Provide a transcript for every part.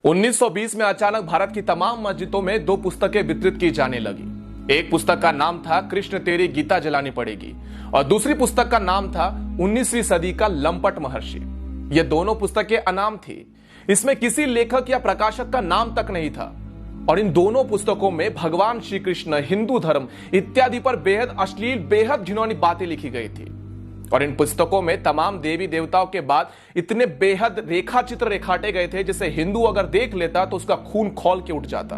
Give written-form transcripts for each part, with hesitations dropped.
1920 में अचानक भारत की तमाम मस्जिदों में दो पुस्तकें वितरित की जाने लगी। एक पुस्तक का नाम था कृष्ण तेरी गीता जलानी पड़ेगी और दूसरी पुस्तक का नाम था 19वीं सदी का लंपट महर्षि। ये दोनों पुस्तकें अनाम थी। इसमें किसी लेखक या प्रकाशक का नाम तक नहीं था और इन दोनों पुस्तकों में भगवान श्री कृष्ण, हिंदू धर्म इत्यादि पर बेहद अश्लील, बेहद घिनौनी बातें लिखी गई थी। और इन पुस्तकों में तमाम देवी देवताओं के बाद इतने बेहद रेखा चित्र रेखाटे गए थे जिसे हिंदू अगर देख लेता तो उसका खून खौल के उठ जाता।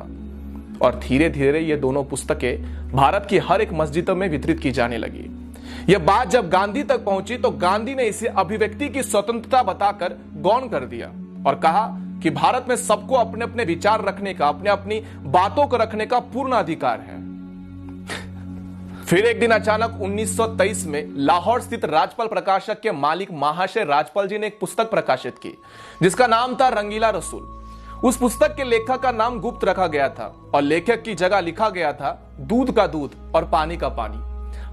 और धीरे धीरे ये दोनों पुस्तकें भारत की हर एक मस्जिदों में वितरित की जाने लगी। यह बात जब गांधी तक पहुंची तो गांधी ने इसे अभिव्यक्ति की स्वतंत्रता बताकर गौण कर दिया और कहा कि भारत में सबको अपने अपने विचार रखने का, अपने अपनी बातों को रखने का पूर्ण अधिकार है। फिर एक दिन अचानक 1923 में लाहौर स्थित राजपाल प्रकाशक के मालिक महाशय राजपाल जी ने एक पुस्तक प्रकाशित की जिसका नाम था रंगीला रसूल। उस पुस्तक के लेखक का नाम गुप्त रखा गया था और लेखक की जगह लिखा गया था दूध का दूध और पानी का पानी।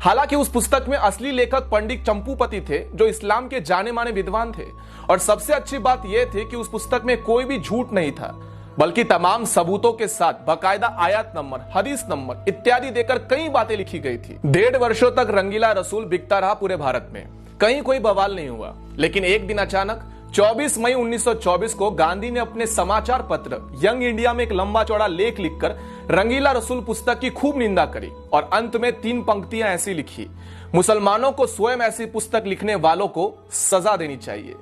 हालांकि उस पुस्तक में असली लेखक पंडित चंपूपति थे जो इस्लाम के जाने माने विद्वान थे। और सबसे अच्छी बात यह थी कि उस पुस्तक में कोई भी झूठ नहीं था बल्कि तमाम सबूतों के साथ बकायदा आयत नंबर, हदीस नंबर इत्यादि देकर कई बातें लिखी गई थी। 1.5 वर्षों तक रंगीला रसूल बिकता रहा पूरे भारत में, कहीं कोई बवाल नहीं हुआ। लेकिन एक दिन अचानक 24 मई 1924 को गांधी ने अपने समाचार पत्र यंग इंडिया में एक लंबा चौड़ा लेख लिखकर रंगीला रसूल पुस्तक की खूब निंदा करी और अंत में 3 पंक्तियां ऐसी लिखी: मुसलमानों को स्वयं ऐसी पुस्तक लिखने वालों को सजा देनी चाहिए।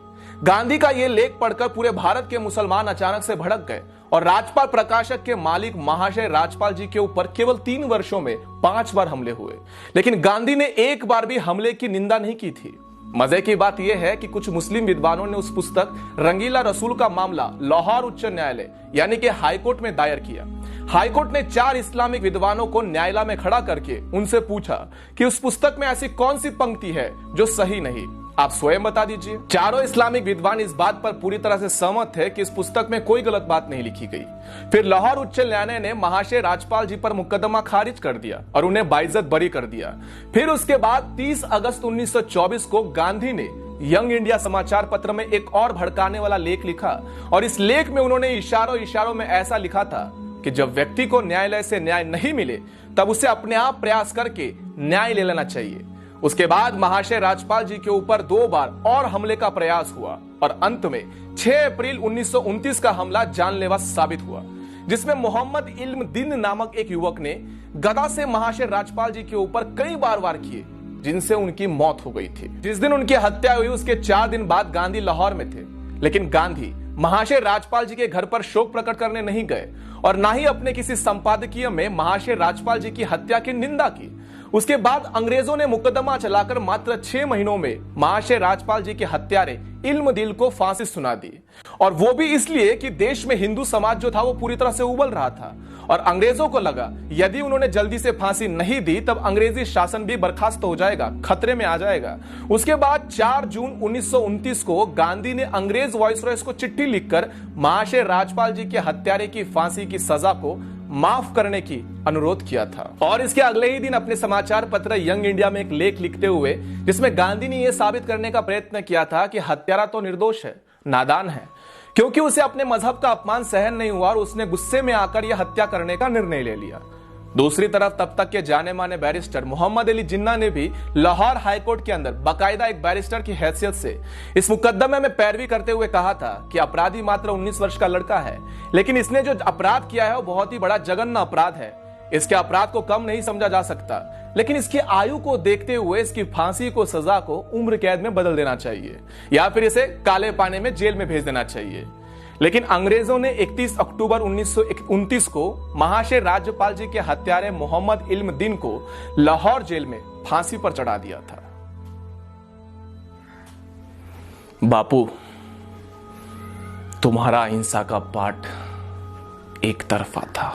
गांधी का यह लेख पढ़कर पूरे भारत के मुसलमान अचानक से भड़क गए और राजपाल प्रकाशक के मालिक महाशय राजपाल जी के ऊपर केवल 3 वर्षों में 5 बार हमले हुए। लेकिन गांधी ने एक बार भी हमले की निंदा नहीं की थी। मजे की बात यह है कि कुछ मुस्लिम विद्वानों ने उस पुस्तक रंगीला रसूल का मामला लाहौर उच्च न्यायालय यानी कि हाईकोर्ट में दायर किया। हाईकोर्ट ने 4 इस्लामिक विद्वानों को न्यायालय में खड़ा करके उनसे पूछा कि उस पुस्तक में ऐसी कौन सी पंक्ति है जो सही नहीं, आप स्वयं बता दीजिए। चारों इस्लामिक विद्वान इस बात पर पूरी तरह से सहमत थे कि इस पुस्तक में कोई गलत बात नहीं लिखी गई। फिर लाहौर उच्च न्यायालय ने महाशय राजपाल जी पर मुकदमा खारिज कर दिया और उन्हें बाइज्जत बरी कर दिया। फिर उसके बाद 30 अगस्त 1924 को गांधी ने यंग इंडिया समाचार पत्र में एक और भड़काने वाला लेख लिखा और इस लेख में उन्होंने इशारों में ऐसा लिखा था कि जब व्यक्ति को न्यायालय से न्याय नहीं मिले तब उसे अपने आप प्रयास करके न्याय ले लेना चाहिए। उसके बाद महाशय राजपाल जी के ऊपर 2 बार और हमले का प्रयास हुआ और अंत में 6 अप्रैल 1929 का हमला जानलेवा साबित हुआ जिसमें मोहम्मद इल्म दीन नामक एक युवक ने गदा से महाशय राजपाल जी के ऊपर कई बार वार किए जिनसे उनकी मौत हो गई थी। जिस दिन उनकी हत्या हुई उसके 4 दिन बाद गांधी लाहौर में थे। लेकिन गांधी महाशय राजपाल जी के घर पर शोक प्रकट करने नहीं गए और ना ही अपने किसी संपादकीय में महाशय राजपाल जी की हत्या की निंदा की। उसके बाद अंग्रेजों ने मुकदमा चलाकर मात्र 6 महीनों में महाशय राजपाल जी के हत्यारे इल्म दिल को फांसी सुना दी और वो भी इसलिए कि देश में हिंदू समाज जो था वो पूरी तरह से उबल रहा था और अंग्रेजों को लगा यदि उन्होंने जल्दी से फांसी नहीं दी तब अंग्रेजी शासन भी बर्खास्त हो जाएगा, खतरे में आ जाएगा। उसके बाद 4 जून 1929 को गांधी ने अंग्रेज वाइसरॉय को चिट्ठी लिखकर महाशय राजपाल जी के हत्यारे की फांसी की सजा को माफ करने की अनुरोध किया था। और इसके अगले ही दिन अपने समाचार पत्र यंग इंडिया में एक लेख लिखते हुए जिसमें गांधी ने यह साबित करने का प्रयत्न किया था कि हत्यारा तो निर्दोष है, नादान है, क्योंकि उसे अपने मजहब का अपमान सहन नहीं हुआ और उसने गुस्से में आकर यह हत्या करने का निर्णय ले लिया। दूसरी तरफ तब तक के जाने माने बैरिस्टर मोहम्मद अली जिन्ना ने भी लाहौर हाईकोर्ट के अंदर बाकायदा एक बैरिस्टर की हैसियत से इस मुकदमे में पैरवी करते हुए कहा था कि अपराधी मात्र 19 वर्ष का लड़का है, लेकिन इसने जो अपराध किया है वो बहुत ही बड़ा जघन्य अपराध है। इसके अपराध को कम नहीं समझा जा सकता, लेकिन इसकी आयु को देखते हुए इसकी फांसी को सजा को उम्र कैद में बदल देना चाहिए या फिर इसे काले पानी में जेल में भेज देना चाहिए। लेकिन अंग्रेजों ने 31 अक्टूबर 1929 को महाशय राज्यपाल जी के हत्यारे मोहम्मद इल्म दीन को लाहौर जेल में फांसी पर चढ़ा दिया था। बापू, तुम्हारा अहिंसा का पाठ एक तरफा था।